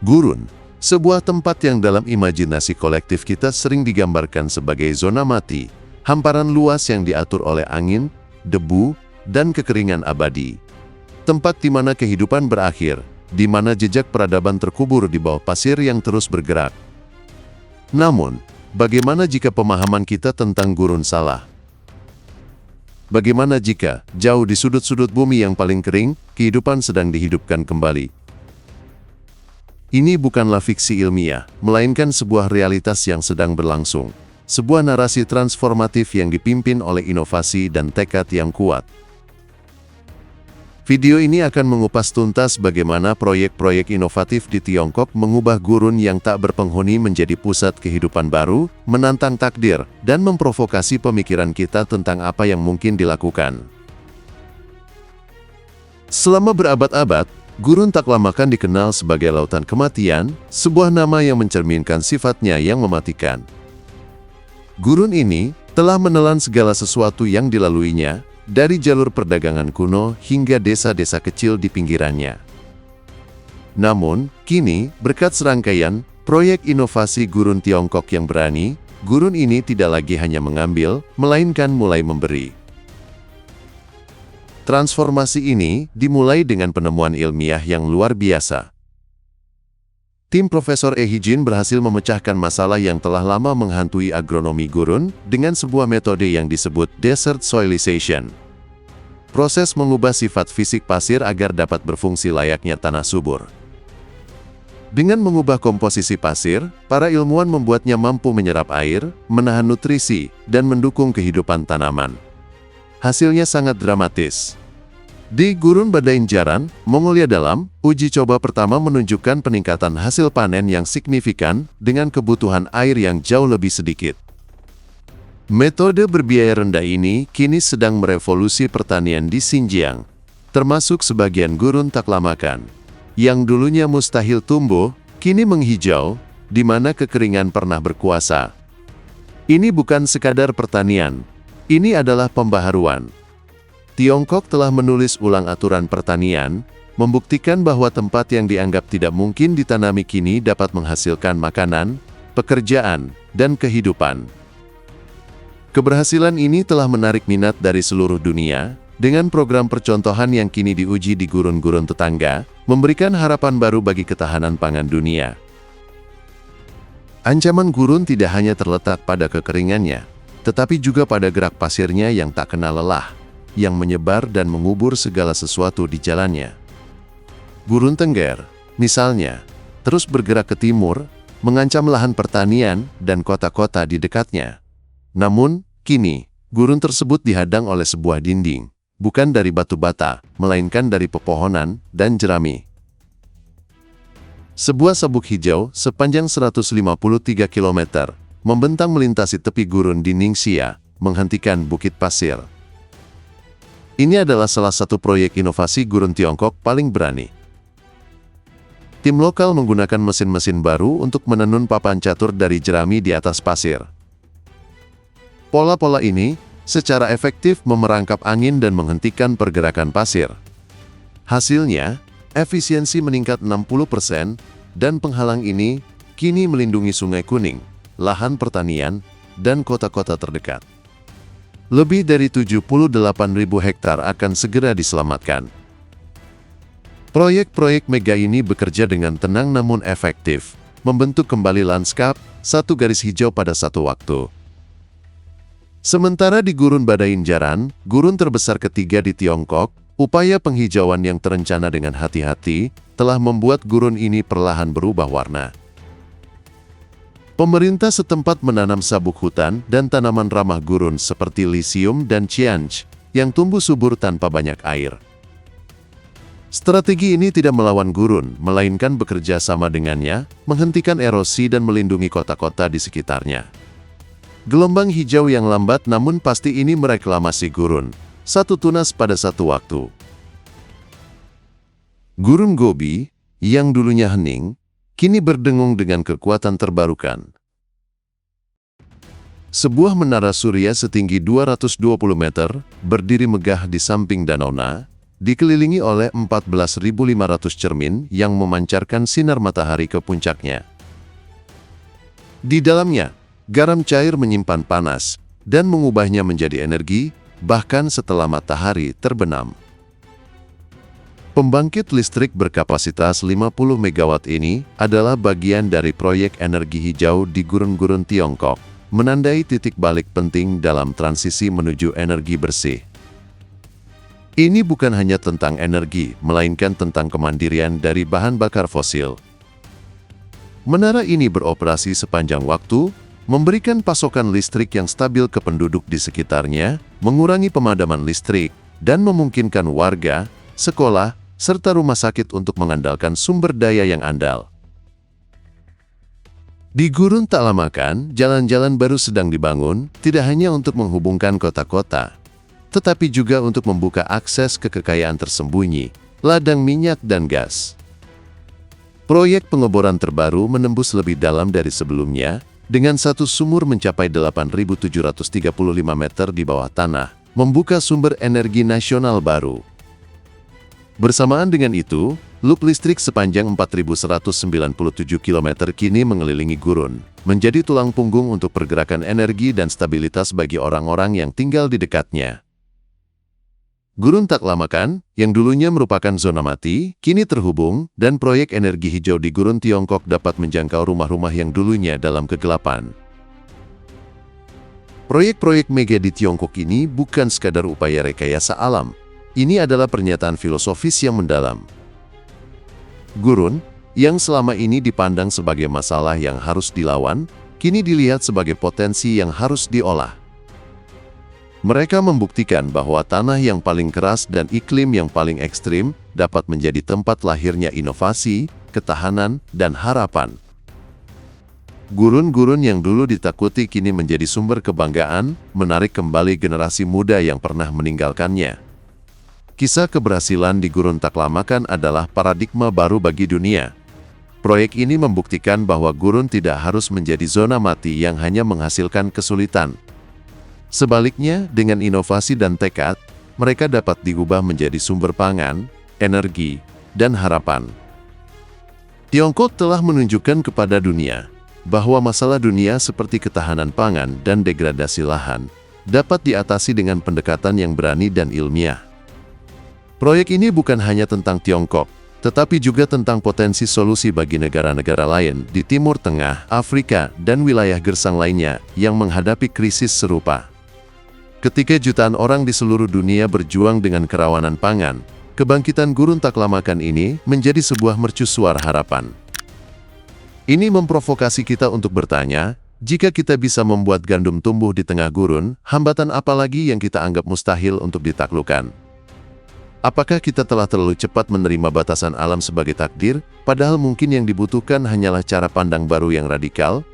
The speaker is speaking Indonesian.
Gurun, sebuah tempat yang dalam imajinasi kolektif kita sering digambarkan sebagai zona mati, hamparan luas yang diatur oleh angin, debu, dan kekeringan abadi. Tempat di mana kehidupan berakhir, di mana jejak peradaban terkubur di bawah pasir yang terus bergerak. Namun, bagaimana jika pemahaman kita tentang gurun salah? Bagaimana jika, jauh di sudut-sudut bumi yang paling kering, kehidupan sedang dihidupkan kembali? Ini bukanlah fiksi ilmiah, melainkan sebuah realitas yang sedang berlangsung. Sebuah narasi transformatif yang dipimpin oleh inovasi dan tekad yang kuat. Video ini akan mengupas tuntas bagaimana proyek-proyek inovatif di Tiongkok mengubah gurun yang tak berpenghuni menjadi pusat kehidupan baru, menantang takdir, dan memprovokasi pemikiran kita tentang apa yang mungkin dilakukan. Selama berabad-abad, gurun tak lamakan dikenal sebagai lautan kematian, sebuah nama yang mencerminkan sifatnya yang mematikan. Gurun ini telah menelan segala sesuatu yang dilaluinya, dari jalur perdagangan kuno hingga desa-desa kecil di pinggirannya. Namun, kini, berkat serangkaian proyek inovasi gurun Tiongkok yang berani, gurun ini tidak lagi hanya mengambil, melainkan mulai memberi. Transformasi ini dimulai dengan penemuan ilmiah yang luar biasa. Tim Profesor Hijin berhasil memecahkan masalah yang telah lama menghantui agronomi gurun dengan sebuah metode yang disebut desert soilization. Proses mengubah sifat fisik pasir agar dapat berfungsi layaknya tanah subur. Dengan mengubah komposisi pasir, para ilmuwan membuatnya mampu menyerap air, menahan nutrisi, dan mendukung kehidupan tanaman. Hasilnya sangat dramatis. Di Gurun Badain Jaran, Mongolia Dalam, uji coba pertama menunjukkan peningkatan hasil panen yang signifikan dengan kebutuhan air yang jauh lebih sedikit. Metode berbiaya rendah ini kini sedang merevolusi pertanian di Xinjiang, termasuk sebagian gurun taklamakan. Yang dulunya mustahil tumbuh, kini menghijau, di mana kekeringan pernah berkuasa. Ini bukan sekadar pertanian, ini adalah pembaharuan. Tiongkok telah menulis ulang aturan pertanian, membuktikan bahwa tempat yang dianggap tidak mungkin ditanami kini dapat menghasilkan makanan, pekerjaan, dan kehidupan. Keberhasilan ini telah menarik minat dari seluruh dunia, dengan program percontohan yang kini diuji di gurun-gurun tetangga, memberikan harapan baru bagi ketahanan pangan dunia. Ancaman gurun tidak hanya terletak pada kekeringannya, tetapi juga pada gerak pasirnya yang tak kenal lelah, yang menyebar dan mengubur segala sesuatu di jalannya. Gurun Tengger, misalnya, terus bergerak ke timur, mengancam lahan pertanian dan kota-kota di dekatnya. Namun, kini, gurun tersebut dihadang oleh sebuah dinding, bukan dari batu bata, melainkan dari pepohonan dan jerami. Sebuah sabuk hijau sepanjang 153 km, membentang melintasi tepi gurun di Ningxia, menghentikan bukit pasir. Ini adalah salah satu proyek inovasi gurun Tiongkok paling berani. Tim lokal menggunakan mesin-mesin baru untuk menenun papan catur dari jerami di atas pasir. Pola-pola ini secara efektif memerangkap angin dan menghentikan pergerakan pasir. Hasilnya, efisiensi meningkat 60%, dan penghalang ini kini melindungi Sungai Kuning, lahan pertanian, dan kota-kota terdekat. Lebih dari 78.000 hektar akan segera diselamatkan. Proyek-proyek mega ini bekerja dengan tenang namun efektif, membentuk kembali lanskap, satu garis hijau pada satu waktu. Sementara di Gurun Badain Jaran, gurun terbesar ketiga di Tiongkok, upaya penghijauan yang terencana dengan hati-hati, telah membuat gurun ini perlahan berubah warna. Pemerintah setempat menanam sabuk hutan dan tanaman ramah gurun seperti lisium dan cianj, yang tumbuh subur tanpa banyak air. Strategi ini tidak melawan gurun, melainkan bekerja sama dengannya, menghentikan erosi dan melindungi kota-kota di sekitarnya. Gelombang hijau yang lambat namun pasti ini mereklamasi gurun, satu tunas pada satu waktu. Gurun Gobi, yang dulunya hening, kini berdengung dengan kekuatan terbarukan. Sebuah menara surya setinggi 220 meter, berdiri megah di samping Danau Na, dikelilingi oleh 14.500 cermin yang memancarkan sinar matahari ke puncaknya. Di dalamnya, garam cair menyimpan panas dan mengubahnya menjadi energi, bahkan setelah matahari terbenam. Pembangkit listrik berkapasitas 50 MW ini adalah bagian dari proyek energi hijau di gurun-gurun Tiongkok, menandai titik balik penting dalam transisi menuju energi bersih. Ini bukan hanya tentang energi, melainkan tentang kemandirian dari bahan bakar fosil. Menara ini beroperasi sepanjang waktu, memberikan pasokan listrik yang stabil ke penduduk di sekitarnya, mengurangi pemadaman listrik, dan memungkinkan warga, sekolah, serta rumah sakit untuk mengandalkan sumber daya yang andal. Di Gurun tak lama kan, jalan-jalan baru sedang dibangun, tidak hanya untuk menghubungkan kota-kota, tetapi juga untuk membuka akses ke kekayaan tersembunyi, ladang minyak dan gas. Proyek pengeboran terbaru menembus lebih dalam dari sebelumnya, dengan satu sumur mencapai 8.735 meter di bawah tanah, membuka sumber energi nasional baru. Bersamaan dengan itu, loop listrik sepanjang 4.197 km kini mengelilingi gurun, menjadi tulang punggung untuk pergerakan energi dan stabilitas bagi orang-orang yang tinggal di dekatnya. Gurun tak lama kan, yang dulunya merupakan zona mati, kini terhubung, dan proyek energi hijau di Gurun Tiongkok dapat menjangkau rumah-rumah yang dulunya dalam kegelapan. Proyek-proyek mega di Tiongkok ini bukan sekadar upaya rekayasa alam. Ini adalah pernyataan filosofis yang mendalam. Gurun, yang selama ini dipandang sebagai masalah yang harus dilawan, kini dilihat sebagai potensi yang harus diolah. Mereka membuktikan bahwa tanah yang paling keras dan iklim yang paling ekstrim dapat menjadi tempat lahirnya inovasi, ketahanan, dan harapan. Gurun-gurun yang dulu ditakuti kini menjadi sumber kebanggaan, menarik kembali generasi muda yang pernah meninggalkannya. Kisah keberhasilan di Gurun tak lama kan adalah paradigma baru bagi dunia. Proyek ini membuktikan bahwa gurun tidak harus menjadi zona mati yang hanya menghasilkan kesulitan. Sebaliknya, dengan inovasi dan tekad, mereka dapat diubah menjadi sumber pangan, energi, dan harapan. Tiongkok telah menunjukkan kepada dunia bahwa masalah dunia seperti ketahanan pangan dan degradasi lahan dapat diatasi dengan pendekatan yang berani dan ilmiah. Proyek ini bukan hanya tentang Tiongkok, tetapi juga tentang potensi solusi bagi negara-negara lain di Timur Tengah, Afrika, dan wilayah gersang lainnya yang menghadapi krisis serupa. Ketika jutaan orang di seluruh dunia berjuang dengan kerawanan pangan, kebangkitan Gurun tak lama kan ini menjadi sebuah mercusuar harapan. Ini memprovokasi kita untuk bertanya, jika kita bisa membuat gandum tumbuh di tengah gurun, hambatan apa lagi yang kita anggap mustahil untuk ditaklukkan? Apakah kita telah terlalu cepat menerima batasan alam sebagai takdir, padahal mungkin yang dibutuhkan hanyalah cara pandang baru yang radikal,